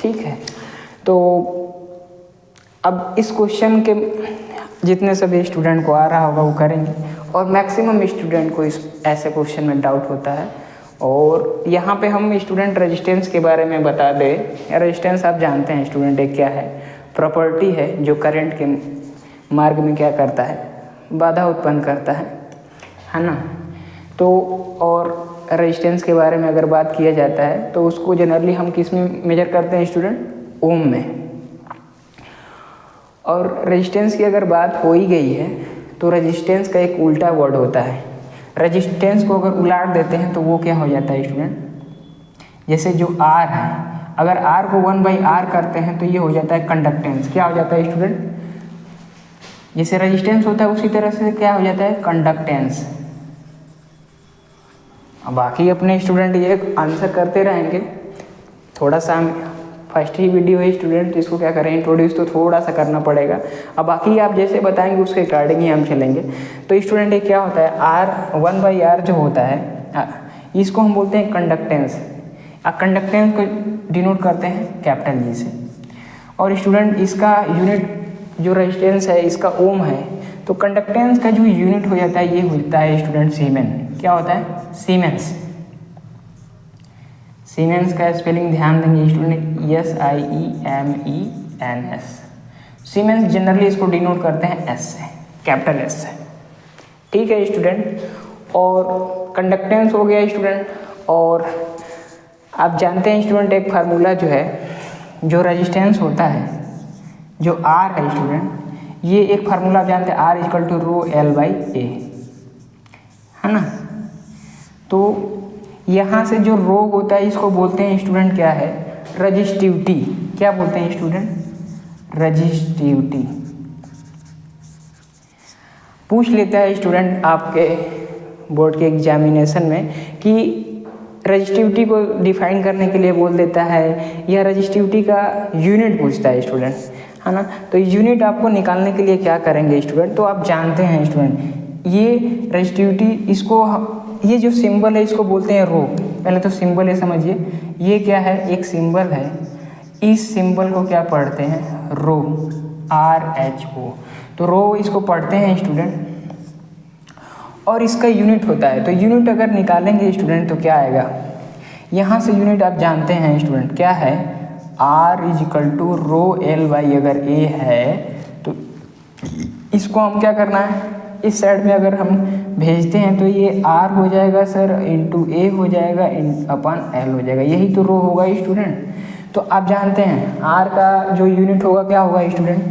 ठीक है, तो अब इस क्वेश्चन के जितने सभी स्टूडेंट को आ रहा होगा वो करेंगे, और मैक्सिमम स्टूडेंट को इस ऐसे क्वेश्चन में डाउट होता है। और यहाँ पे हम स्टूडेंट रेजिस्टेंस के बारे में बता दें। रेजिस्टेंस आप जानते हैं स्टूडेंट, एक क्या है, प्रॉपर्टी है जो करंट के मार्ग में क्या करता है, बाधा उत्पन्न करता है ना। तो और रेजिस्टेंस के बारे में अगर बात किया जाता है तो उसको जनरली हम किस में मेजर करते हैं स्टूडेंट, ओम में। और रेजिस्टेंस की अगर बात हो ही गई है तो रेजिस्टेंस का एक उल्टा वर्ड होता है। रेजिस्टेंस को अगर उलाट देते हैं तो वो क्या हो जाता है स्टूडेंट, जैसे जो R है, अगर R को 1/R करते हैं तो ये हो जाता है कंडक्टेंस। क्या हो जाता है स्टूडेंट, जैसे रेजिस्टेंस होता है उसी तरह से क्या हो जाता है, कंडक्टेंस। बाकी अपने स्टूडेंट ये आंसर करते रहेंगे। थोड़ा सा फर्स्ट ही वीडियो है स्टूडेंट, तो इसको क्या करें, इंट्रोड्यूस तो थोड़ा सा करना पड़ेगा। अब बाकी आप जैसे बताएंगे उसके अकॉर्डिंग ही हम चलेंगे। तो स्टूडेंट ये क्या होता है, R 1/R जो होता है इसको हम बोलते हैं कंडक्टेंस। कंडक्टेंस को डिनोट करते हैं कैपिटल G से। और स्टूडेंट इसका यूनिट जो रेजिस्टेंस है इसका ओम है, तो कंडक्टेंस का जो यूनिट हो जाता है ये होता है स्टूडेंट सीमेन। क्या होता है, सीमेंस। सीमेंस का स्पेलिंग ध्यान देंगे स्टूडेंट, SIEMENS। सीमेंस जनरली इसको डिनोट करते हैं S से, कैपिटल S से। ठीक है स्टूडेंट, और कंडक्टेंस हो गया स्टूडेंट। और आप जानते हैं स्टूडेंट एक फार्मूला जो है, जो रेजिस्टेंस होता है, जो R है स्टूडेंट, ये एक फार्मूला आप जानते हैं, R = ρL/A, है ना। तो यहाँ से जो रो होता है इसको बोलते हैं स्टूडेंट क्या है, रजिस्टिविटी। क्या बोलते हैं स्टूडेंट, रजिस्टिविटी। पूछ लेता है स्टूडेंट आपके बोर्ड के एग्जामिनेशन में कि रजिस्टिविटी को डिफाइन करने के लिए बोल देता है, या रजिस्टिविटी का यूनिट पूछता है स्टूडेंट, है ना। तो यूनिट आपको निकालने के लिए क्या करेंगे स्टूडेंट, तो आप जानते हैं स्टूडेंट ये रजिस्टिविटी, इसको ये जो सिंबल है इसको बोलते हैं रो। पहले तो सिंबल है समझिए, ये क्या है, एक सिंबल है, इस सिंबल को क्या पढ़ते हैं, रो, RHO। तो रो इसको पढ़ते हैं स्टूडेंट, और इसका यूनिट होता है। तो यूनिट अगर निकालेंगे स्टूडेंट तो क्या आएगा, यहाँ से यूनिट आप जानते हैं स्टूडेंट क्या है, R = ρL/, अगर A है तो इसको हम क्या करना है, इस साइड में अगर हम भेजते हैं तो ये R हो जाएगा सर × A हो जाएगा /L हो जाएगा, यही तो रो होगा स्टूडेंट। तो आप जानते हैं R का जो यूनिट होगा क्या होगा स्टूडेंट,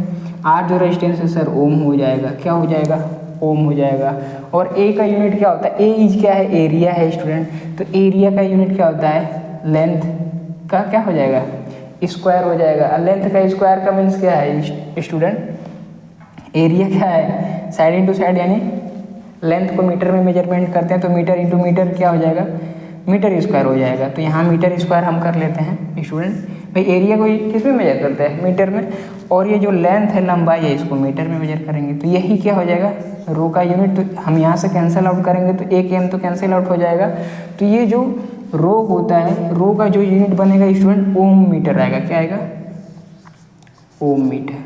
R जो रेजिस्टेंस है सर ओम हो जाएगा। क्या हो जाएगा, ओम हो जाएगा। और A का यूनिट क्या होता है, A क्या है, एरिया है स्टूडेंट। तो एरिया का यूनिट क्या होता है, लेंथ का क्या हो जाएगा, स्क्वायर हो जाएगा। लेंथ का स्क्वायर का मीन्स क्या है स्टूडेंट, एरिया क्या है, साइड इंटू साइड, यानी लेंथ को मीटर में मेजरमेंट करते हैं तो मीटर इंटू मीटर क्या हो जाएगा, मीटर स्क्वायर हो जाएगा। तो यहाँ मीटर स्क्वायर हम कर लेते हैं स्टूडेंट। भाई एरिया को किस में मेजर करते हैं, मीटर में, और ये जो लेंथ है, लंबाई है, इसको मीटर में मेजर करेंगे। तो यही क्या हो जाएगा, रो का यूनिट। तो हम यहाँ से कैंसिल आउट करेंगे तो 1 m तो कैंसिल आउट हो जाएगा। तो ये जो रो होता है, रो का जो यूनिट बनेगा स्टूडेंट ओम मीटर आएगा। क्या आएगा, ओम मीटर।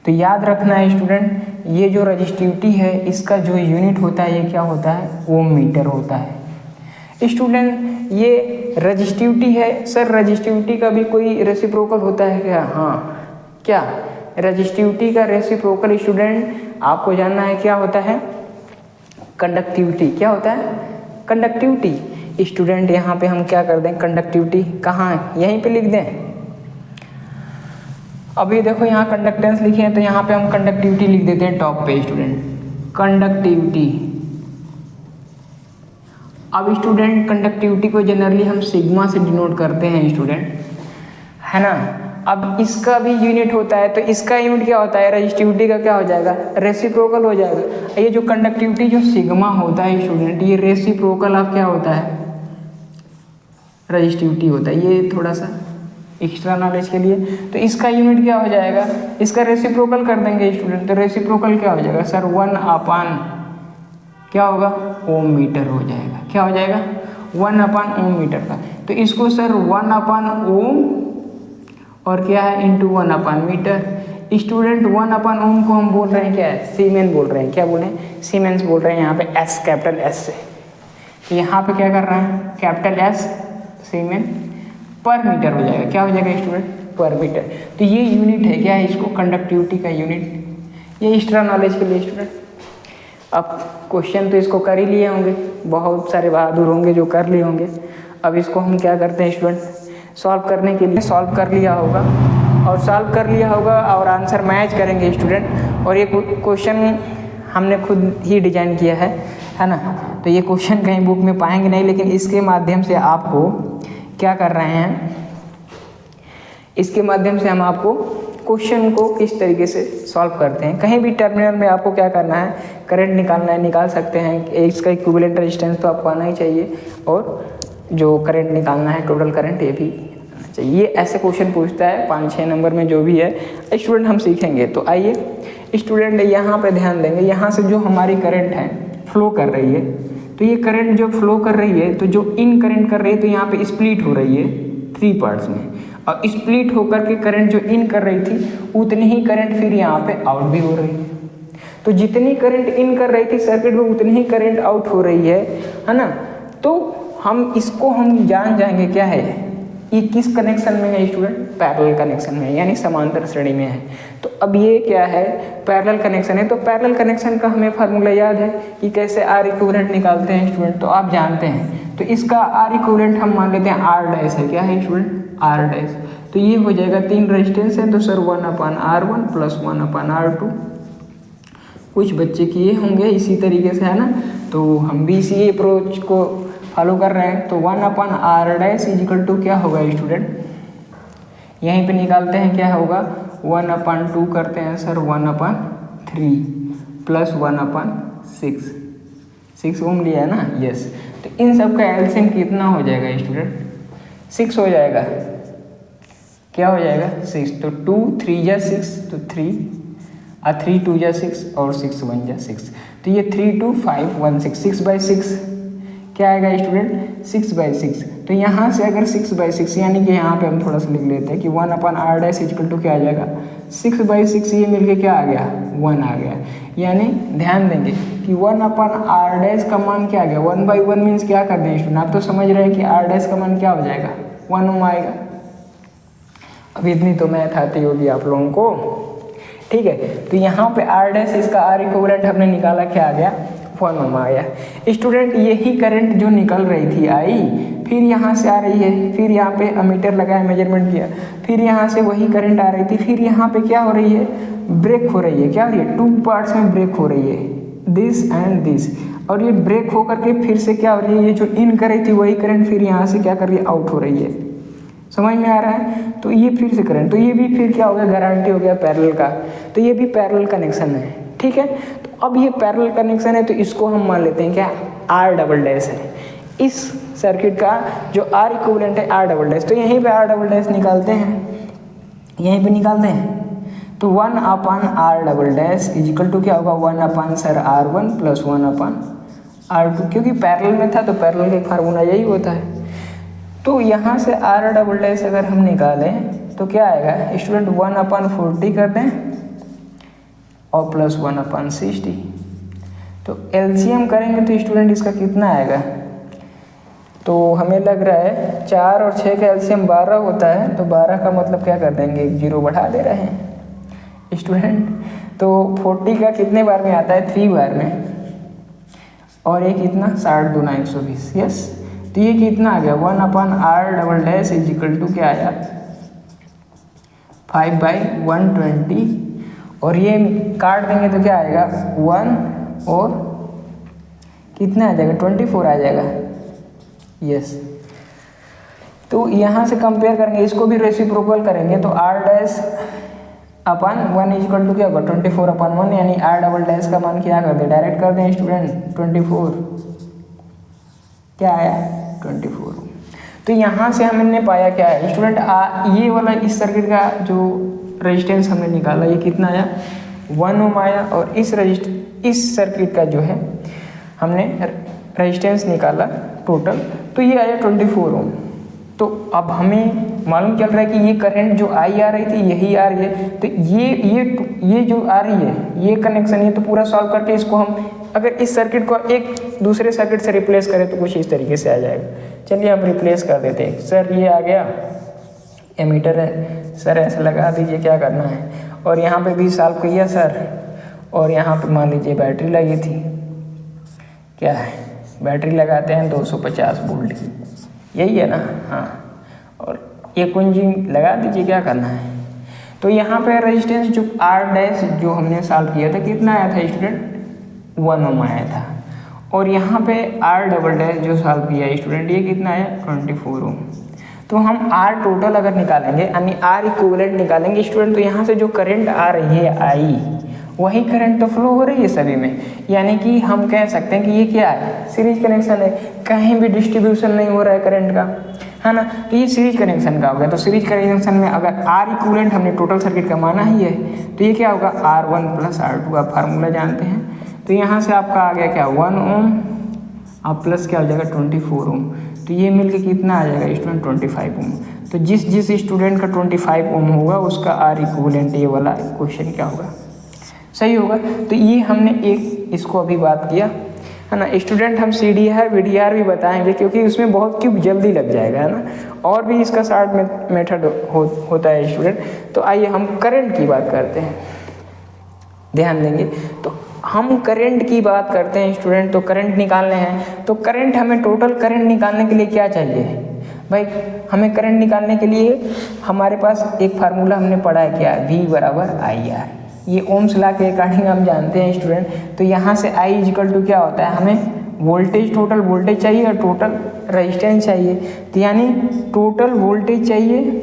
तो याद रखना है स्टूडेंट, ये जो रजिस्टिविटी है इसका जो यूनिट होता है ये क्या होता है, ओम मीटर होता है स्टूडेंट। ये रजिस्टिविटी है सर, रजिस्टिविटी का भी कोई रेसिप्रोकल होता है क्या, हाँ, क्या रजिस्टिविटी का रेसिप्रोकल स्टूडेंट आपको जानना है क्या होता है, कंडक्टिविटी। क्या होता है, कंडक्टिविटी स्टूडेंट। यहाँ पे हम क्या कर दें, कंडक्टिविटी कहाँ है, यहीं पे लिख दें। अभी देखो यहाँ कंडक्टेंस लिखे हैं तो यहाँ पे हम कंडक्टिविटी लिख देते हैं टॉप पे स्टूडेंट, कंडक्टिविटी। अब स्टूडेंट कंडक्टिविटी को जनरली हम सिग्मा से डिनोट करते हैं स्टूडेंट, है ना। अब इसका भी यूनिट होता है, तो इसका यूनिट क्या होता है, रजिस्टिविटी का क्या हो जाएगा, रेसिप्रोकल हो जाएगा। ये जो कंडक्टिविटी जो सिग्मा होता है स्टूडेंट, ये रेसिप्रोकल आप क्या होता है, रजिस्टिविटी होता है। ये थोड़ा सा एक्स्ट्रा नॉलेज के लिए। तो इसका यूनिट क्या हो जाएगा, इसका रेसिप्रोकल कर देंगे स्टूडेंट। तो रेसिप्रोकल क्या हो जाएगा सर, 1/, क्या होगा, ओम मीटर हो जाएगा। क्या हो जाएगा, 1/ओम मीटर का। तो इसको सर 1/ओम और क्या है इंटू 1/मीटर। स्टूडेंट 1/ओम को हम बोल रहे हैं क्या है, सीमेन बोल रहे हैं, क्या बोले सीमेंस बोल रहे हैं यहाँ पे एस, कैपिटल एस से। तो यहाँ पे क्या कर रहे हैं, कैपिटल एस सीमेन पर मीटर हो जाएगा, क्या हो जाएगा स्टूडेंट, पर मीटर। तो ये यूनिट है क्या है, इसको कंडक्टिविटी का यूनिट। ये एक्स्ट्रा नॉलेज के लिए स्टूडेंट। अब क्वेश्चन तो इसको कर ही लिए होंगे, बहुत सारे बहादुर होंगे जो कर लिए होंगे। अब इसको हम क्या करते हैं स्टूडेंट, सॉल्व करने के लिए सॉल्व कर लिया होगा और सॉल्व कर लिया होगा और आंसर मैच करेंगे स्टूडेंट। और ये क्वेश्चन हमने खुद ही डिजाइन किया है ना। तो ये क्वेश्चन कहीं बुक में पाएंगे नहीं, लेकिन इसके माध्यम से आपको क्या कर रहे हैं, इसके माध्यम से हम आपको क्वेश्चन को किस तरीके से सॉल्व करते हैं। कहीं भी टर्मिनल में आपको क्या करना है, करंट निकालना है, निकाल सकते हैं। इसका इक्विवेलेंट रेजिस्टेंस तो आपको आना ही चाहिए और जो करंट निकालना है टोटल करंट ये भी आना चाहिए। ये ऐसे क्वेश्चन पूछता है 5-6 नंबर में जो भी है स्टूडेंट, हम सीखेंगे। तो आइए स्टूडेंट यहाँ पे ध्यान देंगे, यहाँ से जो हमारी करंट है फ्लो कर रही है, तो ये करंट जो फ्लो कर रही है, तो जो इन करंट कर रही है तो यहाँ पे स्प्लिट हो रही है 3 पार्ट्स में, और स्प्लिट होकर के करंट जो इन कर रही थी उतनी ही करंट फिर यहाँ पे आउट भी हो रही है। तो जितनी करंट इन कर रही थी सर्किट में उतनी ही करंट आउट हो रही है ना। तो हम इसको हम जान जाएंगे क्या है, ये किस कनेक्शन में है स्टूडेंट, पैरेलल कनेक्शन में, यानी समांतर श्रेणी में है। तो अब ये क्या है, पैरेलल कनेक्शन है। तो पैरेलल कनेक्शन का हमें फार्मूला याद है कि कैसे आर इक्विवेलेंट निकालते हैं स्टूडेंट, तो आप जानते हैं। तो इसका आर इक्विवेलेंट हम मान लेते हैं आर डैश है, क्या है स्टूडेंट, आर डैश। तो ये हो जाएगा 3 रेजिस्टेंस है तो सर 1/R1 + 1/R2। कुछ बच्चे किए होंगे इसी तरीके से, है ना। तो हम भी इसी अप्रोच को फॉलो कर रहे हैं। तो 1/R डैश = क्या होगा स्टूडेंट, यहीं पे निकालते हैं क्या होगा, 1/2 करते हैं सर 1/3 + 1/6, 6 ओम लिया है ना, यस। तो इन सब का एलसीएम कितना हो जाएगा स्टूडेंट, 6 हो जाएगा, क्या हो जाएगा 6। तो 2 3 जा 6 तो 3 और 3 2 जा 6 और 6 1 जा 6। तो ये 3 2 5 1 6, 6/6 क्या आएगा स्टूडेंट, 6/6। तो यहाँ से अगर 6/6 यानी कि यहाँ पे हम थोड़ा सा लिख लेते हैं कि 1/R डैश = क्या आ जाएगा, 6/6, ये मिलके क्या आ गया, 1 आ गया। यानी ध्यान देंगे कि 1/R डैश का मान क्या आ गया, 1/1 मीन्स क्या कर दें स्टूडेंट, आप तो समझ रहे हैं कि R डैश का मान क्या हो जाएगा, 1 ओम आएगा। अब इतनी तो मैथ आती होगी आप लोगों को, ठीक है। तो यहाँ पे R डैश, इसका R इक्विवेलेंट हमने निकाला, क्या आ गया, 1 ओम आ गया। स्टूडेंट यही करंट जो निकल रही थी आई, फिर यहाँ से आ रही है, फिर यहाँ पे अमीटर लगाया, मेजरमेंट किया, फिर यहाँ से वही करंट आ रही थी, फिर यहाँ पे क्या हो रही है, ब्रेक हो रही है। क्या हो रही है, 2 पार्ट्स में ब्रेक हो रही है, दिस एंड दिस। और ये ब्रेक होकर के फिर से क्या हो रही है, ये जो इन कर रही थी वही करंट फिर यहाँ से क्या कर रही है, आउट हो रही है। समझ में आ रहा है। तो ये फिर से करंट, तो ये भी फिर क्या हो गया, गारंटी हो गया पैरेलल का। तो ये भी पैरेलल कनेक्शन है, ठीक है। तो अब ये पैरेलल कनेक्शन है तो इसको हम मान लेते हैं क्या, R डबल डैश है। इस सर्किट का जो R इक्विवेलेंट है R डबल डैश। तो यहीं पे R डबल डैश निकालते हैं, यहीं पे निकालते हैं। तो 1/R डबल डैश = क्या होगा, 1/R1 + 1/R2, क्योंकि पैरेलल में था तो पैरेलल का फार्मूला यही होता है। तो यहाँ से R डबल डैश अगर हम निकालें तो क्या आएगा स्टूडेंट, 1/40 कर दें और + 1/60। तो एलसीएम करेंगे तो स्टूडेंट इसका कितना आएगा, तो हमें लग रहा है 4 और 6 का एलसीएम 12 होता है। तो 12 का मतलब क्या कर देंगे, एक 0 बढ़ा दे रहे हैं स्टूडेंट। तो 40 का कितने बार में आता है, 3 बार में, और ये कितना 60 दूना 120, यस। तो ये कितना आ गया, 1/R डबल डैश = क्या आया, 5/120। और ये काट देंगे तो क्या आएगा, 1 और कितना आ जाएगा, 24 आ जाएगा, यस। तो यहाँ से कंपेयर करेंगे, इसको भी रेसिप्रोकल करेंगे तो R डैश अपन 1 = क्या होगा, 24/1, यानी R डबल डैश का मान क्या कर दे, डायरेक्ट कर दें स्टूडेंट, 24 क्या आया, 24। तो यहाँ से हमने पाया क्या है स्टूडेंट, ये वाला इस सर्किट का जो रेजिस्टेंस हमने निकाला ये कितना आया, 1 ओम आया। और इस सर्किट का जो है हमने रेजिस्टेंस निकाला टोटल, तो ये आया 24 ओम। तो अब हमें मालूम चल रहा है कि ये करंट जो आई आ रही थी यही आ रही है, तो ये जो आ रही है ये कनेक्शन, ये तो पूरा सॉल्व करके इसको हम अगर इस सर्किट को एक दूसरे सर्किट से रिप्लेस करें तो कुछ इस तरीके से आ जाएगा। चलिए हम रिप्लेस कर देते हैं। सर ये आ गया एमीटर है, सर ऐसे लगा दीजिए, क्या करना है, और यहाँ पे भी सॉल्व किया सर, और यहाँ पे मान लीजिए बैटरी लगी थी, क्या है बैटरी लगाते हैं 250 वोल्ट की, यही है ना, हाँ, और ये कुंजी लगा दीजिए, क्या करना है। तो यहाँ पे रेजिस्टेंस जो आर डैश जो हमने सॉल्व किया था कितना आया था स्टूडेंट, 1 ओम आया था, और यहाँ पे आर डबल डैश जो सॉल्व किया स्टूडेंट ये कितना आया 24 ओम। तो हम आर टोटल अगर निकालेंगे यानी आर इक्विवेलेंट निकालेंगे स्टूडेंट, तो यहाँ से जो करंट आ रही है आई, वही करंट तो फ्लो हो रही है सभी में, यानी कि हम कह सकते हैं कि ये क्या है, सीरीज कनेक्शन है, कहीं भी डिस्ट्रीब्यूशन नहीं हो रहा है करंट का, है ना, तो ये सीरीज कनेक्शन का हो गया। तो सीरीज कनेक्शन में अगर आर इक्विवेलेंट हमने टोटल सर्किट का माना ही है, तो ये क्या होगा R1 + R2, आप फार्मूला जानते हैं। तो यहाँ से आपका आ गया क्या 1 ओम, अब प्लस क्या हो जाएगा 24 ओम, तो ये मिलके कितना आ जाएगा स्टूडेंट 25 ओम। तो जिस स्टूडेंट का 25 ओम होगा उसका आर इक्विवेलेंट ये वाला क्वेश्चन क्या होगा, सही होगा। तो ये हमने एक इसको अभी बात किया, है ना स्टूडेंट। हम CDR VDR भी बताएंगे क्योंकि उसमें बहुत क्यों जल्दी लग जाएगा, है ना, और भी इसका शॉर्ट मेथड होता है स्टूडेंट। तो आइए हम करंट की बात करते हैं, ध्यान देंगे। तो हम करंट की बात करते हैं स्टूडेंट, तो करंट निकालने हैं, तो करंट हमें टोटल करंट निकालने के लिए क्या चाहिए भाई, हमें करंट निकालने के लिए हमारे पास एक फार्मूला हमने पढ़ा है, क्या V = IR, ये ओम्स लॉ के अकॉर्डिंग हम जानते हैं स्टूडेंट। तो यहाँ से I = क्या होता है, हमें वोल्टेज टोटल वोल्टेज चाहिए और टोटल रेजिस्टेंस चाहिए, तो यानी टोटल वोल्टेज चाहिए,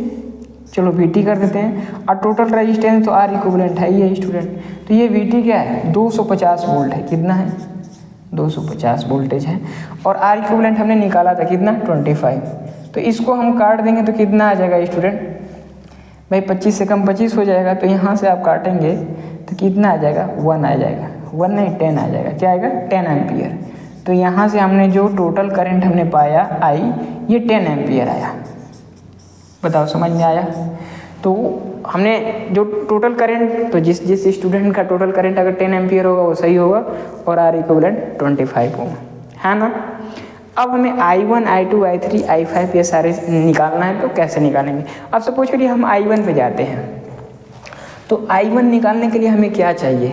चलो VT कर देते हैं, और टोटल रेजिस्टेंस तो आर इक्विवेलेंट है ये स्टूडेंट। तो ये VT क्या है 250 वोल्ट है, कितना है 250 वोल्टेज है, और आर इक्विवेलेंट हमने निकाला था कितना 25। तो इसको हम काट देंगे तो कितना आ जाएगा स्टूडेंट भाई, 25 से कम 25 हो जाएगा, तो यहाँ से आप काटेंगे तो कितना आ जाएगा 1 आ जाएगा, 1 नहीं 10 आ जाएगा, क्या आएगा 10 एम्पियर। तो यहाँ से हमने जो टोटल करंट हमने पाया आई, ये 10 एम्पियर आया, बताओ समझ में आया। तो हमने जो टोटल करंट, तो जिस स्टूडेंट का टोटल करंट अगर 10 एम्पियर होगा वो सही होगा, और आर इक्विवेलेंट 25 ओम, है ना। अब हमें I1 I2 I3 I5 ये सारे निकालना है, तो कैसे निकालेंगे। अब सपोज करिए हम I1 पे जाते हैं, तो I1 निकालने के लिए हमें क्या चाहिए,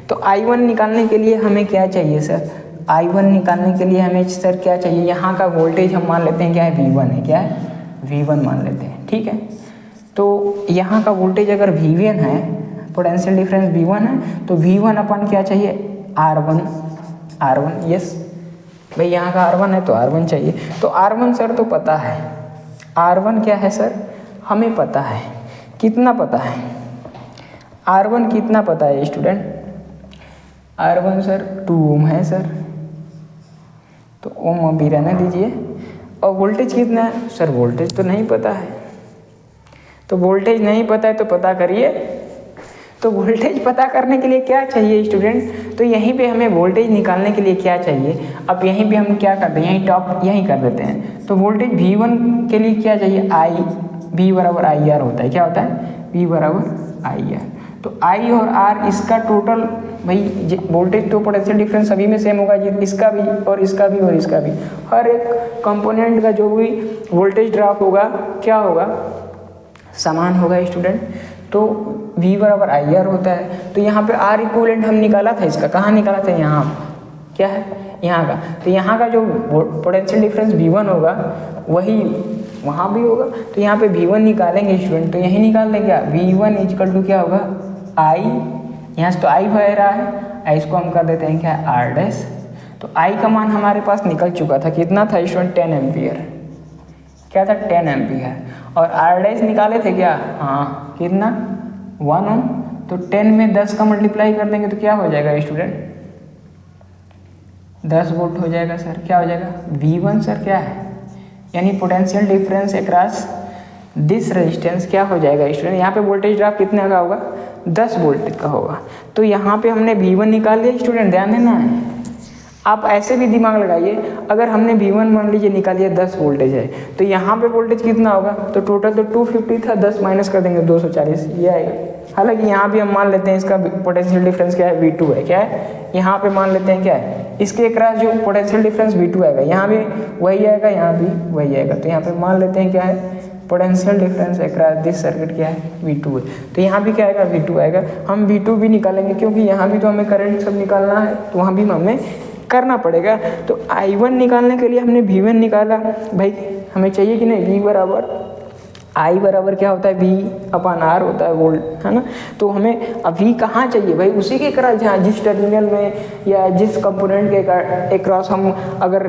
तो I1 निकालने के लिए हमें क्या चाहिए सर, I1 निकालने के लिए हमें सर क्या चाहिए, यहाँ का वोल्टेज हम मान लेते हैं क्या है V1 है, क्या है V1 मान लेते हैं, ठीक है। तो यहाँ का वोल्टेज अगर V1 है, पोटेंशियल डिफरेंस V1 है, तो V1 अपन क्या चाहिए R1, यस भाई, यहाँ का R1 है तो R1 चाहिए। तो R1 सर तो पता है, R1 क्या है सर, हमें पता है, कितना पता है R1 कितना पता है स्टूडेंट, R1 सर 2 ओम है सर, तो ओम अभी रहने दीजिए। और वोल्टेज कितना है सर, वोल्टेज तो नहीं पता है, तो वोल्टेज नहीं पता है तो पता करिए। तो वोल्टेज पता करने के लिए क्या चाहिए स्टूडेंट, तो यहीं पे हमें वोल्टेज निकालने के लिए क्या चाहिए, अब यहीं पे हम क्या करते हैं, यहीं टॉप यहीं कर देते हैं। तो वोल्टेज V1 के लिए क्या चाहिए, V = IR होता है, क्या होता है V = IR। तो I और R इसका टोटल भाई, वोल्टेज तो पोटेंशियल डिफरेंस सभी में सेम होगा, इसका भी और इसका भी और इसका भी, हर एक कंपोनेंट का जो भी वोल्टेज ड्रॉप होगा क्या होगा, समान होगा स्टूडेंट। तो V = IR होता है। तो यहाँ पे R इक्विवेलेंट हम निकाला था, इसका कहाँ निकाला था, यहाँ क्या है यहाँ का, तो यहाँ का जो पोटेंशियल डिफरेंस V1 होगा वही वहाँ भी होगा। तो यहाँ पे V1 निकालेंगे स्टूडेंट, तो यही निकाल दें क्या, V1 = क्या होगा I, यहाँ से तो I हो रहा है, इसको हम कर देते हैं क्या R डैश। तो I का मान हमारे पास निकल चुका था, कितना था स्टूडेंट 10 एम्पियर, क्या था 10 एम्पियर, और R डैश निकाले थे क्या, हाँ कितना 1 ओम। तो 10 में 10 का मल्टीप्लाई कर देंगे तो क्या हो जाएगा स्टूडेंट 10 वोल्ट हो जाएगा सर, क्या हो जाएगा V1 सर क्या है, यानी potential difference across this resistance क्या हो जाएगा स्टूडेंट, यहाँ पे वोल्टेज ड्रॉप कितने का होगा 10 वोल्ट का होगा। तो यहाँ पे हमने V1 निकाल लिया स्टूडेंट, ध्यान देना है। आप ऐसे भी दिमाग लगाइए, अगर हमने V1 मान लीजिए निकालिए 10 वोल्टेज है, तो यहाँ पे वोल्टेज कितना होगा, तो टोटल तो 250 था, 10 माइनस कर देंगे 240, ये आएगा। हालांकि यहाँ भी हम मान लेते हैं इसका पोटेंशियल डिफरेंस क्या है, V2 है, क्या है, यहाँ पे मान लेते हैं क्या है, इसके अक्रॉस जो पोटेंशियल डिफरेंस V2 आएगा, यहाँ भी वही आएगा, यहाँ भी वही आएगा, तो यहाँ पे मान लेते हैं क्या है, potential difference across this circuit क्या है, V2 है। तो यहाँ भी क्या आएगा, V2 आएगा। हम V2 भी निकालेंगे क्योंकि यहाँ भी तो हमें करंट सब निकालना है, तो वहाँ भी हमें करना पड़ेगा। तो I1 निकालने के लिए हमने V1 निकाला, भाई हमें चाहिए कि नहीं, V बराबर I बराबर क्या होता है, V/R होता है, वोल्ट, है ना। तो हमें अब V कहाँ चाहिए भाई, उसी के क्रॉस, जहाँ जिस टर्मिनल में या जिस कंपोनेंट के क्रॉस हम अगर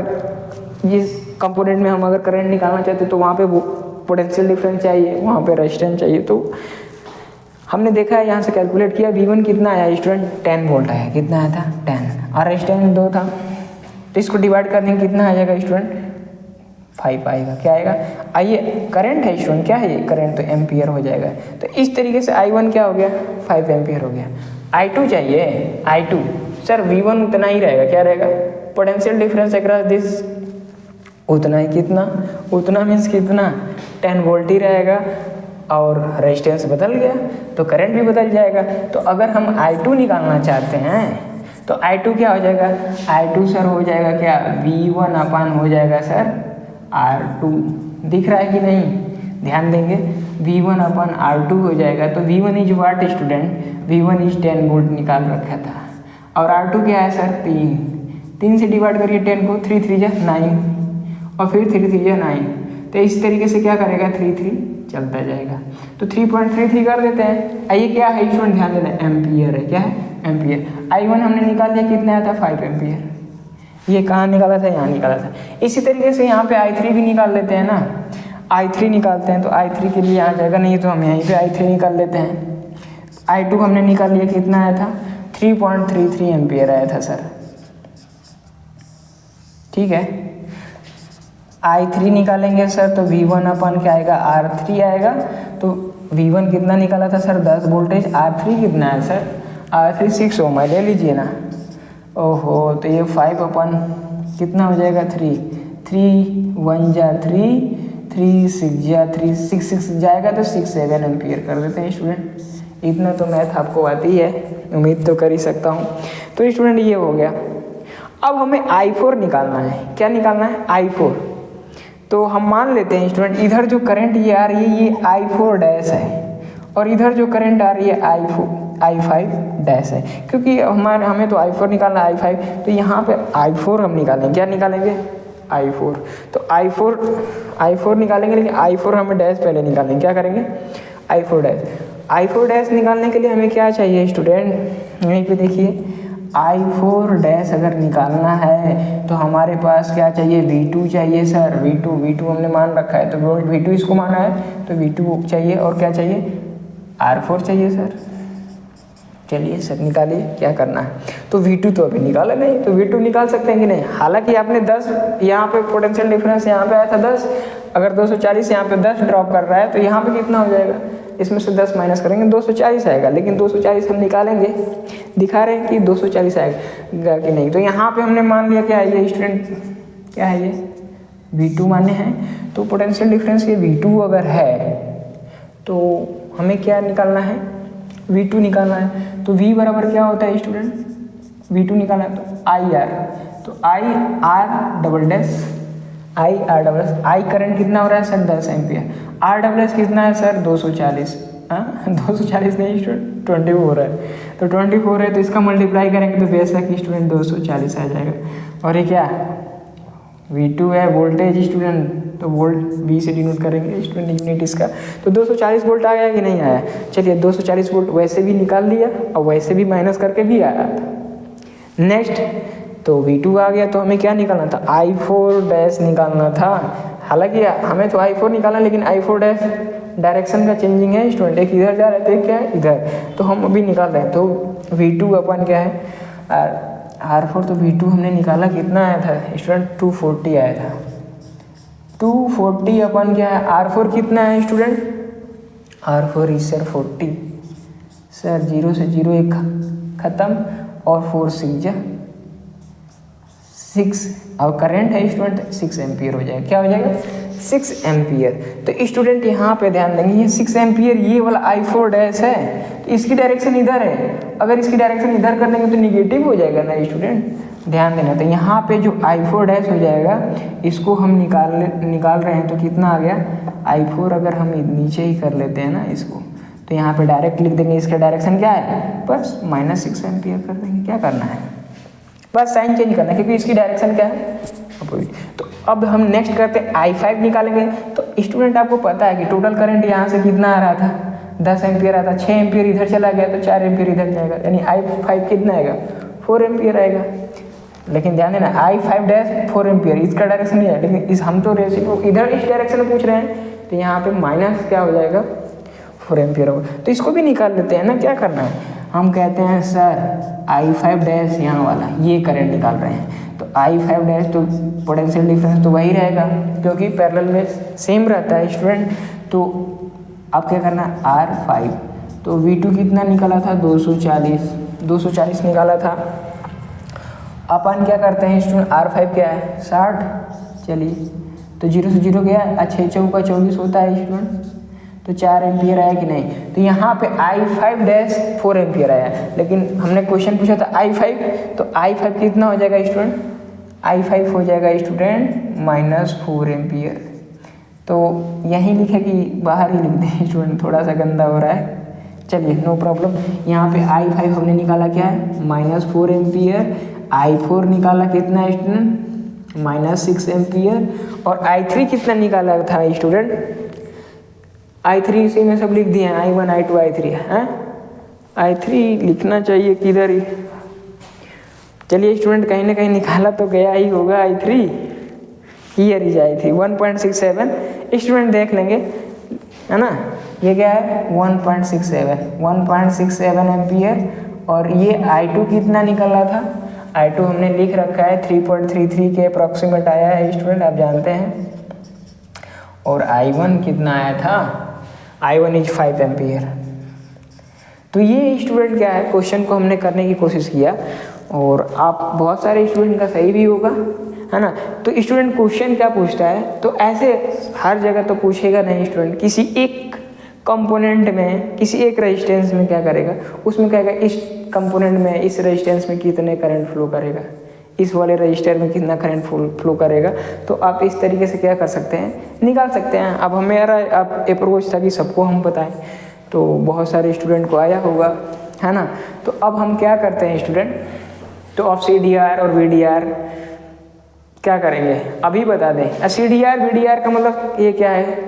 जिस कंपोनेंट में हम अगर करंट निकालना चाहते तो वहाँ पे वो पोटेंशियल डिफरेंस चाहिए, वहाँ पे रेजिस्टेंस चाहिए। तो हमने देखा है, यहाँ से कैलकुलेट किया, V1 कितना आया स्टूडेंट, 10 वोल्ट आया, कितना आया था 10, और रेजिस्टेंस 2 था, तो इसको डिवाइड कर देंगे, कितना आ जाएगा स्टूडेंट 5 आएगा, क्या आएगा। आइए करंट है स्टूडेंट, क्या है ये करंट, तो एम्पियर हो जाएगा। तो इस तरीके से I1 क्या हो गया, 5 एम्पियर हो गया। I2 चाहिए, I2 सर V1 उतना ही रहेगा, क्या रहेगा, पोटेंशियल डिफरेंस अक्रॉस दिस उतना ही, कितना, उतना मीन्स कितना 10 वोल्ट ही रहेगा, और रेजिस्टेंस बदल गया तो करंट भी बदल जाएगा। तो अगर हम I2 निकालना चाहते हैं तो I2 क्या हो जाएगा, I2 सर हो जाएगा क्या, V1 हो जाएगा सर R2, दिख रहा है कि नहीं, ध्यान देंगे, V1/R2 हो जाएगा। तो V1 is what student, V1 is 10 volt निकाल रखा था, और R2 क्या है सर 3 से डिवाइड करिए 10 को, 3 3 जा 9, और फिर 3 3 जा 9, तो इस तरीके से क्या करेगा, 3 3 चलता जाएगा। तो 3.33 कर देते हैं। आइए क्या है स्टूडेंट, ध्यान देना, एम्पियर है, क्या है, एम्पियर। I1 हमने निकाल लिया, कितना आया था 5 एम्पियर, ये कहाँ निकाला था, यहाँ निकाला था। इसी तरीके से यहाँ पे I3 भी निकाल लेते हैं ना, I3 निकालते हैं, तो I3 के लिए आ जाएगा, नहीं तो हम यहीं पे I3 निकाल लेते हैं। I2 हमने निकाल लिया, कितना आया था 3.33 एम्पियर आया था सर, ठीक है। I3 निकालेंगे सर, तो V1 क्या आएगा, R3 आएगा। तो V1 कितना निकाला था सर 10 वोल्टेज, R3 कितना है सर, R3 6 ओम है, ले लीजिए ना। ओहो, तो ये 5 कितना हो जाएगा 3 1 जा 3 6 जा 3 6 जाएगा, तो 7 एम्पियर कर देते हैं स्टूडेंट। इतना तो मैथ आपको आती है, उम्मीद तो कर ही सकता हूँ। तो स्टूडेंट ये हो गया। अब हमें I4 निकालना है, क्या निकालना है, I4। तो हम मान लेते हैं स्टूडेंट, इधर जो करंट ये आ रही है ये I4 डैश है, और इधर जो करंट आ रही है I5 डैश है, क्योंकि हमें तो I4 निकालना है, I5, तो यहाँ पे I4 हम निकालेंगे, क्या निकालेंगे, I4। तो I4 निकालेंगे, लेकिन I4 हमें डैश पहले निकालेंगे, क्या करेंगे, I4 डैश निकालने के लिए हमें क्या चाहिए स्टूडेंट, यहीं पे देखिए, I4 डैश अगर निकालना है तो हमारे पास क्या चाहिए, V2 चाहिए सर, V2 हमने मान रखा है, तो V2 इसको माना है, तो V2 चाहिए, और क्या चाहिए, R4 चाहिए सर। चलिए सर निकालिए, क्या करना है। तो V2 तो अभी निकाला नहीं, तो V2 निकाल सकते हैं कि नहीं। हालांकि आपने 10, यहाँ पे पोटेंशियल डिफरेंस यहाँ पे आया था 10, अगर 240 यहाँ पे 10 ड्रॉप कर रहा है, तो यहाँ पे कितना हो जाएगा, इसमें से 10 माइनस करेंगे 240 आएगा, लेकिन 240 हम निकालेंगे, दिखा रहे हैं कि 240 आएगा कि नहीं। तो यहाँ पे हमने मान लिया क्या है ये स्टूडेंट, क्या है ये V2 माने हैं, तो पोटेंशियल डिफरेंस ये V2 अगर है तो हमें क्या निकालना है, V2 निकालना है। तो V बराबर क्या होता है स्टूडेंट, V2 निकालना है तो IR, तो IR double dash, I current कितना हो रहा है सर 10 एम्पियर, R कितना है सर 240, 240 नहीं स्टूडेंट 24 हो रहा है, तो 24 है, तो इसका मल्टीप्लाई करेंगे तो बेशक स्टूडेंट 240 आ जाएगा। और ये क्या V2 है वोल्टेज स्टूडेंट, तो वोल्ट V से डिनोट करेंगे स्टूडेंट यूनिट इसका, तो 240 वोल्ट आ गया कि नहीं आया। चलिए 240 वोल्ट वैसे भी निकाल लिया, और वैसे भी माइनस करके भी आया था। नेक्स्ट तो V2 आ गया, तो हमें क्या निकालना था, I4 डैश निकालना था। हालांकि हमें तो I4 निकालना, लेकिन I4 डैश डायरेक्शन का चेंजिंग है स्टूडेंट, एक इधर जा रहा है तो एक क्या है इधर, तो हम अभी निकाल रहे हैं। तो V2 क्या है R4, तो V2 हमने निकाला, कितना आया था स्टूडेंट 240 आया था, 240 क्या है, R4 कितना है student, R4 is sir 40 sir, 0 से 0 एक ख़त्म, और 4 6 जा 6 और करंट है स्टूडेंट 6 एम्पियर हो जाएगा। क्या हो जाएगा? 6 एम्पियर। तो स्टूडेंट यहाँ पे ध्यान देंगे, ये 6 एम्पियर ये वाला I4 डैश है, तो इसकी डायरेक्शन इधर है। अगर इसकी डायरेक्शन इधर कर देंगे तो निगेटिव हो जाएगा ना स्टूडेंट, ध्यान देना। तो यहाँ पे जो I4 डैश हो जाएगा, इसको हम निकाल रहे हैं, तो कितना आ गया I4। अगर हम नीचे ही कर लेते हैं ना इसको, तो यहाँ पे डायरेक्ट लिख देंगे, इसका डायरेक्शन क्या है, बस -6 एम्पियर कर देंगे। क्या करना है, बस साइन चेंज करना है, क्योंकि इसकी डायरेक्शन क्या है, अपोजिट। तो अब हम नेक्स्ट करते हैं I5 निकालेंगे। तो स्टूडेंट आपको पता है कि टोटल करंट यहाँ से कितना आ रहा था, 10 एम्पियर आता, 6 एम्पियर इधर चला गया तो 4 एम्पियर इधर जाएगा, यानी I5 कितना आएगा, 4 एम्पियर आएगा। लेकिन ध्यान देना I5 डैश 4 एम्पियर इसका डायरेक्शन नहीं है, लेकिन इस हम तो रेसिप्रो इधर इस डायरेक्शन में पूछ रहे हैं, तो यहाँ पे माइनस क्या हो जाएगा, 4 एम्पियर होगा। तो इसको भी निकाल लेते हैं ना। क्या करना है, हम कहते हैं सर I5 डैश यहाँ वाला ये करंट निकाल रहे हैं, तो I5 डैश तो पोटेंशियल डिफरेंस तो वही रहेगा, क्योंकि पैरेलल में सेम रहता है स्टूडेंट। तो आप क्या करना है R5, तो V2 कितना निकाला था, 240 निकाला था। अपन क्या करते हैं स्टूडेंट, R5 क्या है 60, चलिए तो 0 से 0 गया, 6 चौका 24 होता है स्टूडेंट, तो 4 एम्पियर आया कि नहीं। तो यहाँ पे I5 डैश 4 एम्पियर आया, लेकिन हमने क्वेश्चन पूछा था I5, तो I5 कितना हो जाएगा स्टूडेंट, I5 हो जाएगा स्टूडेंट -4 एम्पियर। तो यहीं लिखे कि बाहर ही लिख दें स्टूडेंट, थोड़ा सा गंदा हो रहा है, चलिए नो प्रॉब्लम। यहाँ पे I5 हमने निकाला क्या है, -4 एम्पियर। I4 निकाला कितना है स्टूडेंट, -6 एम्पियर। और I3 कितना निकाला था स्टूडेंट, I3 इसी में सब लिख दिए हैं, I1 I2 I3 है। I3 लिखना चाहिए किधर ही, चलिए स्टूडेंट कहीं ना कहीं निकाला तो गया ही होगा I3, here is I3 1.67 student देख लेंगे, है ना। ये क्या है 1.67 एम्पियर। और ये I2 कितना निकला था, I2 हमने लिख रखा है 3.33 के अप्रॉक्सीमेट आया है स्टूडेंट, आप जानते हैं। और I1 कितना आया था, I1 इज 5 एम्पियर। तो ये स्टूडेंट क्या है, क्वेश्चन को हमने करने की कोशिश किया, और आप बहुत सारे स्टूडेंट का सही भी होगा, है ना। तो स्टूडेंट क्वेश्चन क्या पूछता है, तो ऐसे हर जगह तो पूछेगा नहीं स्टूडेंट, किसी एक कंपोनेंट में, किसी एक रेजिस्टेंस में क्या करेगा, उसमें कहेगा इस कंपोनेंट में, इस रेजिस्टेंस में कितने करंट फ्लो करेगा, इस वाले रजिस्टर में कितना करंट फ्लो करेगा। तो आप इस तरीके से क्या कर सकते हैं, निकाल सकते हैं। अब हमारा अब अप्रोच था कि सबको हम बताएं, तो बहुत सारे स्टूडेंट को आया होगा, है ना। तो अब हम क्या करते हैं स्टूडेंट, तो आप CDR और VDR क्या करेंगे अभी बता दें। CDR VDR का मतलब ये क्या है,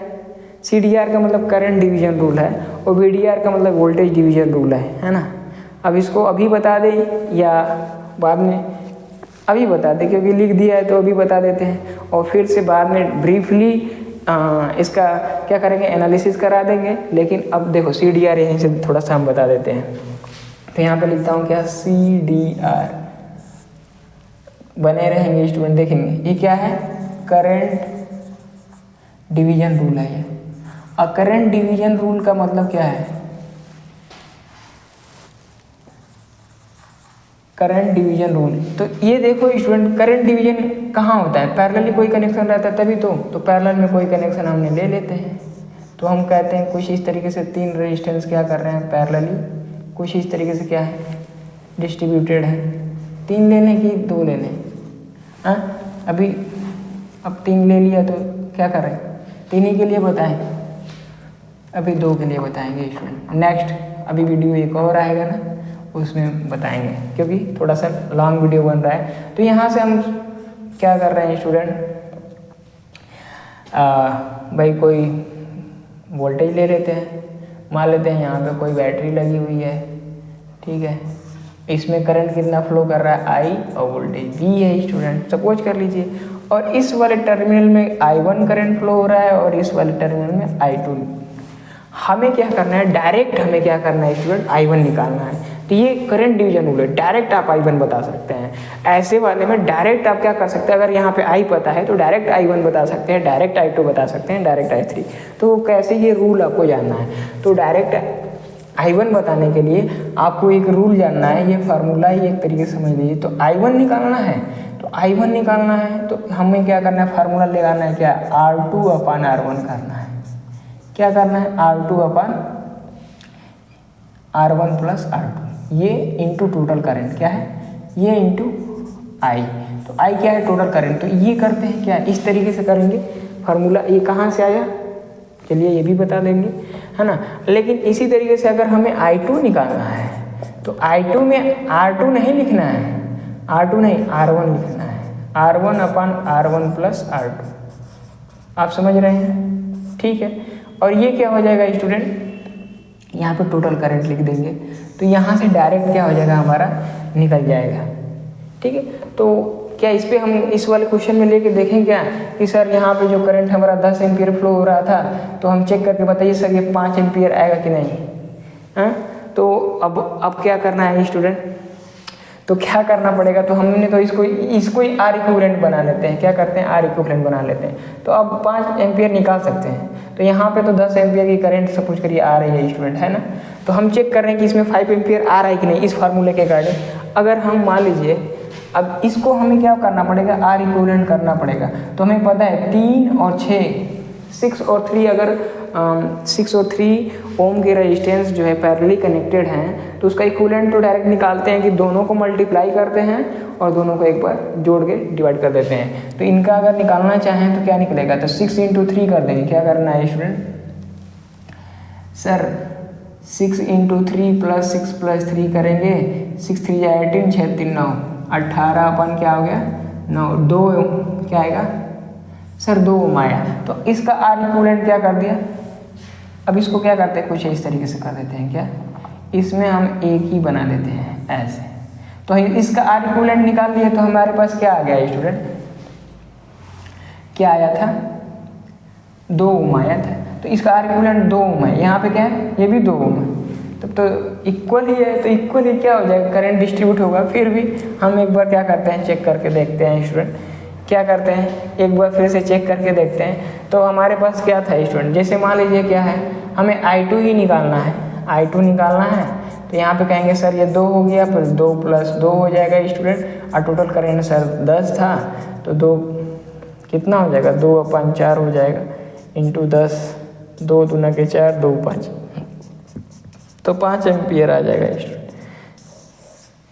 CDR का मतलब करंट डिवीजन रूल है, और VDR का मतलब वोल्टेज डिवीजन रूल है ना। अब इसको अभी बता दें या बाद में, अभी बता दें क्योंकि लिख दिया है तो अभी बता देते हैं, और फिर से बाद में ब्रीफली इसका क्या करेंगे, एनालिसिस करा देंगे। लेकिन अब देखो CDR यहीं से थोड़ा सा हम बता देते हैं। तो यहाँ पे लिखता हूँ क्या, CDR, बने रहेंगे स्टूडेंट, देखेंगे ये क्या है, करंट डिवीजन रूल है ये। और करंट डिवीजन रूल का मतलब क्या है, करंट डिवीजन रूल। तो ये देखो स्टूडेंट, करंट डिवीजन कहाँ होता है, पैरेलली कोई कनेक्शन रहता है तभी तो पैरेलल में कोई कनेक्शन हमने ले लेते हैं। तो हम कहते हैं कुछ इस तरीके से 3 रेजिस्टेंस क्या कर रहे हैं पैरेलली, कुछ इस तरीके से क्या है डिस्ट्रीब्यूटेड है। 3 लेने की 2 लेने, अभी अब 3 ले लिया तो क्या करें, 3 ही के लिए बताएं, अभी 2 के लिए बताएंगे स्टूडेंट। नेक्स्ट अभी वीडियो एक और आएगा ना, उसमें बताएंगे, क्योंकि थोड़ा सा लॉन्ग वीडियो बन रहा है। तो यहाँ से हम क्या कर रहे हैं स्टूडेंट, भाई कोई वोल्टेज ले लेते हैं, मान लेते हैं यहाँ पे कोई बैटरी लगी हुई है, ठीक है। इसमें करंट कितना फ्लो कर रहा है, I, और वोल्टेज V है स्टूडेंट, सपोज कर लीजिए। और इस वाले टर्मिनल में I1 करंट फ्लो हो रहा है, और इस वाले टर्मिनल में I2। हमें क्या करना है, डायरेक्ट हमें क्या करना है स्टूडेंट, I1 निकालना है। तो ये करंट डिवीजन रूल है, डायरेक्ट आप I1 बता सकते हैं। ऐसे वाले में डायरेक्ट आप क्या कर सकते हैं, अगर यहाँ पे I पता है तो डायरेक्ट I1 बता सकते हैं, डायरेक्ट I2 बता सकते हैं, डायरेक्ट I3। तो कैसे ये रूल आपको जानना है, तो डायरेक्ट I1 बताने के लिए आपको एक रूल जानना है, ये फार्मूला ही एक तरीके से समझ लीजिए। तो I1 निकालना है, तो तो I1 निकालना है तो हमें क्या करना है, फार्मूला लगाना है क्या, R2/R1 करना है। क्या करना है, R2/R1 + R2, ये इंटू टोटल करंट क्या है, ये इंटू I। तो I क्या है, टोटल करंट। तो ये करते हैं क्या, इस तरीके से करेंगे फार्मूला। ये कहाँ से आया, चलिए ये भी बता देंगे, है ना। लेकिन इसी तरीके से अगर हमें I2 निकालना है तो I2 में R2 नहीं लिखना है, R2 नहीं R1 लिखना है, R1/R1 + R2। आप समझ रहे हैं, ठीक है। और ये क्या हो जाएगा स्टूडेंट, यहाँ पे टोटल करंट लिख देंगे तो यहाँ से डायरेक्ट क्या हो जाएगा, हमारा निकल जाएगा, ठीक है। तो क्या इस पे हम इस वाले क्वेश्चन में लेके देखें क्या कि सर यहाँ पे जो करंट हमारा 10 एम्पियर फ्लो हो रहा था, तो हम चेक करके बताइए सर ये 5 एम्पियर आएगा कि नहीं, हाँ। तो अब क्या करना है स्टूडेंट, तो क्या करना पड़ेगा, तो हमने तो इसको ही आर इक्विवेलेंट बना लेते हैं। क्या करते हैं, आर इक्विवेलेंट बना लेते हैं। तो अब 5 एम्पियर निकाल सकते हैं। तो यहाँ पे तो 10 एम्पियर की करंट सपोज करिए आ रही है स्टूडेंट, है ना। तो हम चेक कर रहे हैं कि इसमें 5 एम्पियर आ रहा है कि नहीं, इस फार्मूले के अकॉर्डिंग। अगर हम मान लीजिए अब इसको हमें क्या करना पड़ेगा, आर इक्विवेलेंट करना पड़ेगा। तो हमें पता है 3 और 6 और 3, अगर 6 और 3 ओम के रेजिस्टेंस जो है पैरेलली कनेक्टेड हैं, तो उसका इक्विवेलेंट तो डायरेक्ट निकालते हैं कि दोनों को मल्टीप्लाई करते हैं और दोनों को एक बार जोड़ के डिवाइड कर देते हैं। तो इनका अगर निकालना चाहें तो क्या निकलेगा, तो 6 × 3 कर देंगे। क्या करना है स्टूडेंट, सर 6 × 3 + 6 + 3 करेंगे, 6 3 × 18, 6 3 9, 18 अपन क्या हो गया 9, 2 क्या आएगा सर 2 ओम आया। तो इसका आर इक्विवेलेंट क्या कर दिया। अब इसको क्या करते हैं, कुछ इस तरीके से कर देते हैं क्या, इसमें हम एक ही बना देते हैं ऐसे। तो इसका आर इक्विवेलेंट निकाल लिया तो हमारे पास क्या आ गया स्टूडेंट, क्या आया था 2 ओम आया था। तो इसका आर इक्विवेलेंट 2 ओम है, यहाँ पे क्या है, ये भी 2 ओम है। तब तो इक्वल ही है, तो इक्वल ही क्या हो जाएगा, करंट डिस्ट्रीब्यूट होगा। फिर भी हम एक बार क्या करते हैं, चेक करके देखते हैं स्टूडेंट। क्या करते हैं, एक बार फिर से चेक करके देखते हैं। तो हमारे पास क्या था स्टूडेंट, जैसे मान लीजिए क्या है, हमें I2 ही निकालना है, I2 निकालना है। तो यहाँ पे कहेंगे सर ये 2 हो गया, फिर 2 + 2 हो जाएगा स्टूडेंट। और टोटल करंट सर 10 था, तो 2 कितना हो जाएगा, 2/4 हो जाएगा इंटू 10, 2 दूना के 4, 2 5, तो 5 एम्पियर आ जाएगा स्टूडेंट।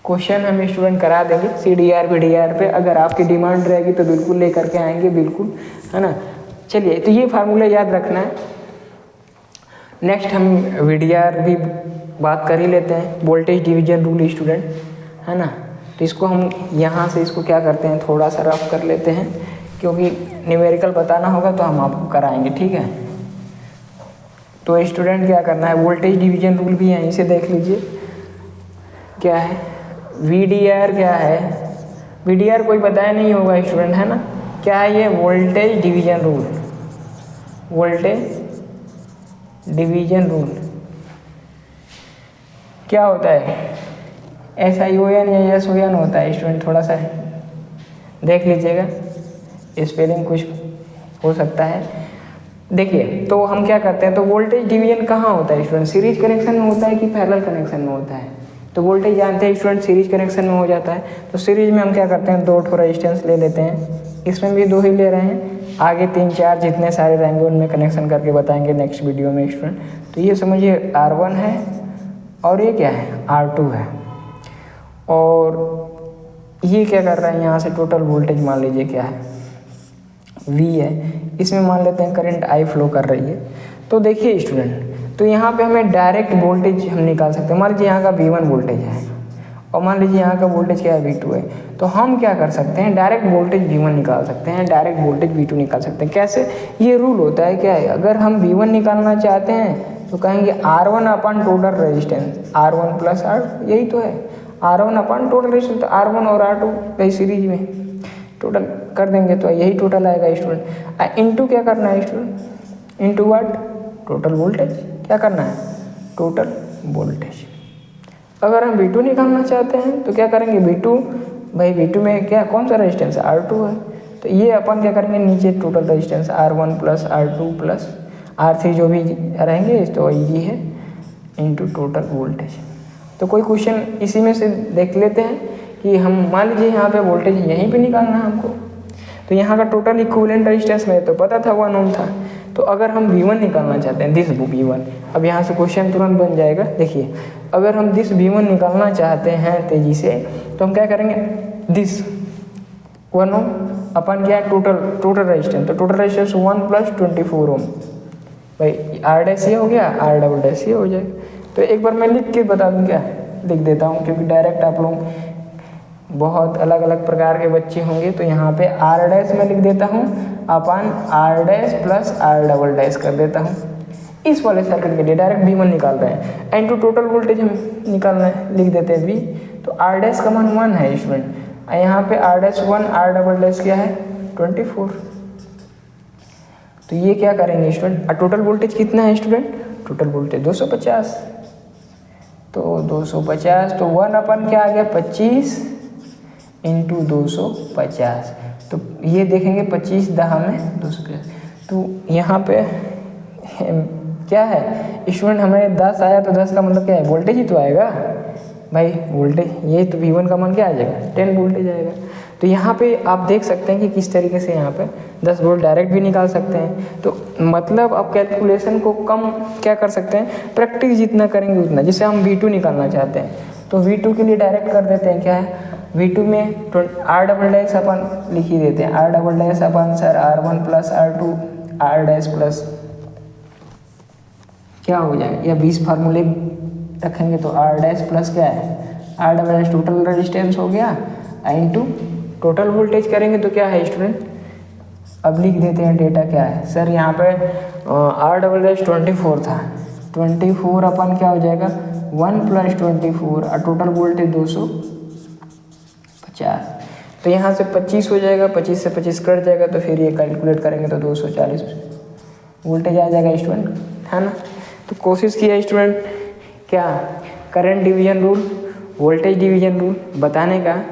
क्वेश्चन हम स्टूडेंट करा देंगे CDR VDR पे, अगर आपकी डिमांड रहेगी तो बिल्कुल लेकर के आएंगे, बिल्कुल, है ना। चलिए, तो ये फार्मूला याद रखना है। नेक्स्ट हम VDR भी बात कर ही लेते हैं, वोल्टेज डिवीजन रूल स्टूडेंट, है ना। तो इसको हम यहाँ से इसको क्या करते हैं, थोड़ा सा रफ कर लेते हैं, क्योंकि न्यूमेरिकल बताना होगा तो हम आपको कराएंगे, ठीक है। तो स्टूडेंट क्या करना है, वोल्टेज डिवीजन रूल भी यहीं से देख लीजिए क्या है। VDR क्या है, VDR कोई बताया नहीं होगा स्टूडेंट, है ना। क्या है ये, voltage division rule, voltage division rule क्या होता है, SION या SON होता है स्टूडेंट। थोड़ा सा देख लीजिएगा, स्पेलिंग कुछ हो सकता है। देखिए, तो हम क्या करते हैं, तो वोल्टेज डिवीजन कहाँ होता है स्टूडेंट, सीरीज कनेक्शन में होता है कि पैरेलल कनेक्शन में होता है। तो वोल्टेज जानते हैं स्टूडेंट, सीरीज कनेक्शन में हो जाता है। तो सीरीज में हम क्या करते हैं, 2 ठो रेजिस्टेंस ले लेते हैं, इसमें भी 2 ही ले रहे हैं, आगे 3 4 जितने सारे रहेंगे उनमें कनेक्शन करके बताएंगे नेक्स्ट वीडियो में स्टूडेंट। तो ये समझिए R1 है और ये क्या है, R2 है। और ये क्या कर रहा है, यहाँ से टोटल वोल्टेज मान लीजिए क्या है, V है। इसमें मान लेते हैं करंट I फ्लो कर रही है। तो देखिए स्टूडेंट, तो यहाँ पे हमें डायरेक्ट वोल्टेज हम निकाल सकते हैं। मान लीजिए यहाँ का V1 वोल्टेज है और मान लीजिए यहाँ का वोल्टेज क्या है, V2 है। तो हम क्या कर सकते हैं, डायरेक्ट वोल्टेज V1 निकाल सकते हैं, डायरेक्ट वोल्टेज V2 निकाल सकते हैं। कैसे, ये रूल होता है क्या है, अगर हम V1 निकालना चाहते हैं तो कहेंगे R1 total resistance, R1 + R, यही तो है, R1 टोटल रेजिस्टेंस। तो R1 और R2 भाई सीरीज में टोटल कर देंगे तो यही टोटल आएगा स्टूडेंट। इंटू क्या करना है student, into what, total voltage. क्या करना है, टोटल वोल्टेज। अगर हम V2 निकालना चाहते हैं तो क्या करेंगे, V2 भाई V2 में क्या, कौन सा रेजिस्टेंस, R2 है। तो ये अपन क्या करेंगे, नीचे total resistance R1 + R2 + R3 जो भी रहेंगे तो ये है इंटू टोटल वोल्टेज। तो कोई क्वेश्चन इसी में से देख लेते हैं कि हम मान लीजिए यहाँ पे वोल्टेज यहीं पे निकालना है हमको, तो यहाँ का टोटल इक्विवेलेंट रेजिस्टेंस में तो पता था 1 ओम था। तो अगर हम V1 निकालना चाहते हैं, दिस V1, अब यहाँ से क्वेश्चन तुरंत बन जाएगा। देखिए अगर हम दिस V1 निकालना चाहते हैं तेजी से, तो हम क्या करेंगे, दिस 1 ओम अपन क्या है टोटल रेजिस्टेंस, तो टोटल रेजिस्टेंस 1 प्लस 24 ओम, भाई आर डैश ये हो गया, आर डबल डैश ये हो जाएगा। तो एक बार मैं लिख के बता दूँ क्या, लिख देता हूँ, क्योंकि डायरेक्ट आप लोग बहुत अलग अलग प्रकार के बच्चे होंगे। तो यहाँ पे आर डैश मैं लिख देता हूँ अपन R dash plus R double dash कर देता हूँ। इस वाले सर्किट के लिए डायरेक्ट V1 निकाल रहे हैं, एंड टू टोटल वोल्टेज हम निकालना है, लिख देते हैं V। तो आर डैश का मान 1 है स्टूडेंट, यहाँ पे R dash 1, R double dash क्या है 24। तो ये क्या करेंगे स्टूडेंट, टोटल वोल्टेज कितना है स्टूडेंट, टोटल वोल्टेज 250, तो 250 तो 1 अपन क्या आ गया 25 इंटू 250, तो ये देखेंगे 25 10 में 250। तो यहाँ पे क्या है स्टूडेंट, हमें 10 आया तो 10 का मतलब क्या है, वोल्टेज ही तो आएगा भाई, वोल्टेज ये तो V1 का मान क्या आ जाएगा 10 वोल्टेज आएगा। तो यहाँ पे आप देख सकते हैं कि किस तरीके से यहाँ पे 10 वोल्ट डायरेक्ट भी निकाल सकते हैं। तो मतलब आप कैलकुलेशन को कम क्या कर सकते हैं, प्रैक्टिस जितना करेंगे उतना। जैसे हम V2 निकालना चाहते हैं तो V2 के लिए डायरेक्ट कर देते हैं, क्या है V2 में आर डबल डैश अपन लिख ही देते हैं, आर डबल डैश अपन sir R1 plus R2 R dash plus क्या हो जाएगा, या 20 फार्मूले रखेंगे तो आर डैश प्लस क्या है R double dash total resistance हो गया, इनटू टोटल वोल्टेज करेंगे तो क्या है स्टूडेंट, अब लिख देते हैं डेटा क्या है सर, यहाँ पे आर डबल डैश 24 था, 24 अपन क्या हो जाएगा 1 प्लस 24 और टोटल वोल्टेज 250। तो यहाँ से 25 हो जाएगा, 25 से 25 कट जाएगा, तो फिर ये कैलकुलेट करेंगे तो 240 वोल्टेज आ जाएगा स्टूडेंट, है ना। तो कोशिश किया स्टूडेंट क्या current division rule, voltage division rule बताने का।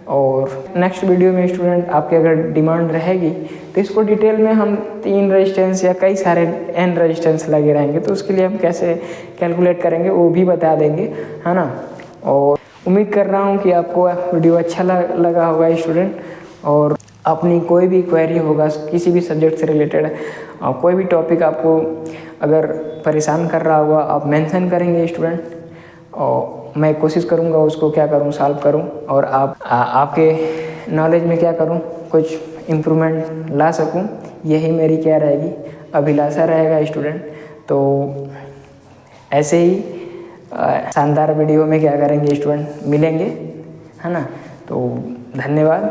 और नेक्स्ट वीडियो में स्टूडेंट आपके अगर डिमांड रहेगी तो इसको डिटेल में हम 3 रेजिस्टेंस या कई सारे n रेजिस्टेंस लगे रहेंगे, तो उसके लिए हम कैसे कैलकुलेट करेंगे वो भी बता देंगे, है ना। और उम्मीद कर रहा हूँ कि आपको वीडियो अच्छा लगा होगा स्टूडेंट, और अपनी कोई भी क्वेरी होगा किसी भी सब्जेक्ट से रिलेटेड, कोई भी टॉपिक आपको अगर परेशान कर रहा होगा आप मेंशन करेंगे स्टूडेंट, और मैं कोशिश करूँगा उसको क्या करूँ सॉल्व करूँ, और आपके नॉलेज में क्या करूँ कुछ इम्प्रूवमेंट ला सकूँ, यही मेरी क्या रहेगी अभिलाषा रहेगा स्टूडेंट। तो ऐसे ही शानदार वीडियो में क्या करेंगे स्टूडेंट, मिलेंगे, है ना। तो धन्यवाद।